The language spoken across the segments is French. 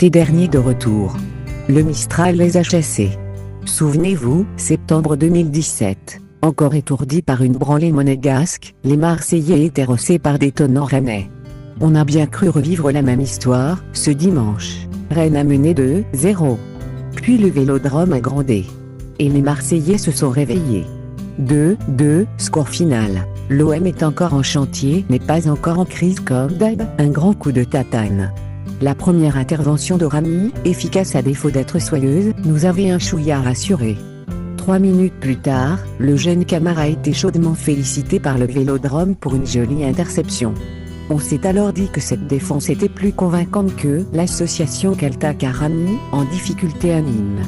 l'été dernier de retour. Le Mistral les a chassés. Souvenez-vous, septembre 2017. Encore étourdis par une branlée monégasque, les Marseillais étaient rossés par des tenants rennais. On a bien cru revivre la même histoire, ce dimanche. Rennes a mené 2-0. Puis le Vélodrome a grondé. Et les Marseillais se sont réveillés. 2-2, score final. L'OM est encore en chantier mais pas encore en crise comme d'hab, un grand coup de tatane. La première intervention de Rami, efficace à défaut d'être soyeuse, nous avait un chouïa rassuré. 3 minutes plus tard, le jeune Camara a été chaudement félicité par le Vélodrome pour une jolie interception. On s'est alors dit que cette défense était plus convaincante que l'association Kelta-Karami, en difficulté à Nîmes.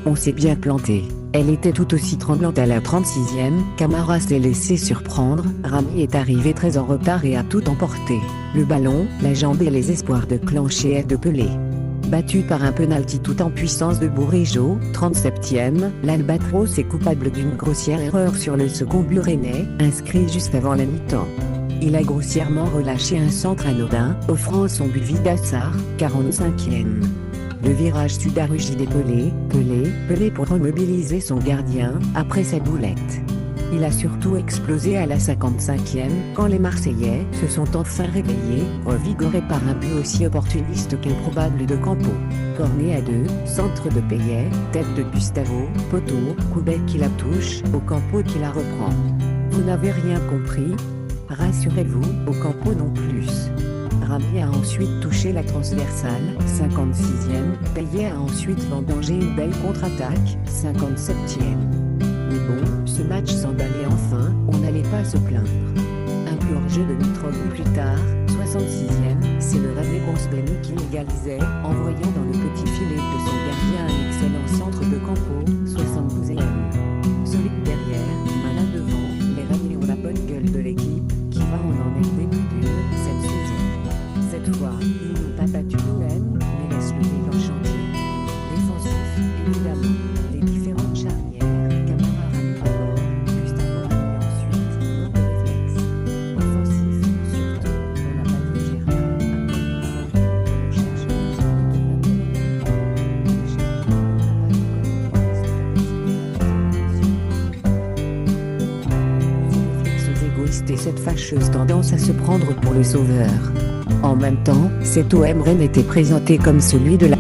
On s'est bien planté. Elle était tout aussi tremblante à la 36e, Camara s'est laissé surprendre, Rami est arrivé très en retard et a tout emporté. Le ballon, la jambe et les espoirs de Clanché et de Pelé. Battu par un penalty tout en puissance de Bourigeaud, 37e, l'Albatros est coupable d'une grossière erreur sur le second but rennais, inscrit juste avant la mi-temps. Il a grossièrement relâché un centre anodin, offrant son but vide à Sarr, 45e. Le virage sud-arugide est Pelé pour remobiliser son gardien, après sa boulette. Il a surtout explosé à la 55e, quand les Marseillais se sont enfin réveillés, revigorés par un but aussi opportuniste qu'improbable de Campo. Corné à 2, centre de Payet, tête de Gustavo, poteau, Koubek qui la touche, Ocampo qui la reprend. Vous n'avez rien compris? Rassurez-vous, Ocampo non plus. Rami a ensuite touché la transversale, 56e, Payet a ensuite vendangé une belle contre-attaque, 57e. Mais bon, ce match s'emballait enfin, on n'allait pas se plaindre. Un but hors jeu de Mitroglou plus tard, 66e, c'est le Rennais Gonzbeni qui égalisait, envoyant dans le petit filet de son gardien un excellent centre de Campo, 72e. Solide derrière, malin devant, les Rennais ont la bonne gueule de l'équipe, qui va en emmerder plus d'une cette saison. Cette fois, ils n'ont pas battu l'OM, mais laissent le Lille en chantier. Défensif, évidemment, les différentes charnières, Camara Rami d'abord, Gustavo Rami ensuite, manque de réflexe. Offensif, surtout, on n'a pas vu Gérard, on cherche le réflexes égoïstes et cette fâcheuse tendance à se prendre pour le sauveur. En même temps, cet OM Rennes était présenté comme celui de la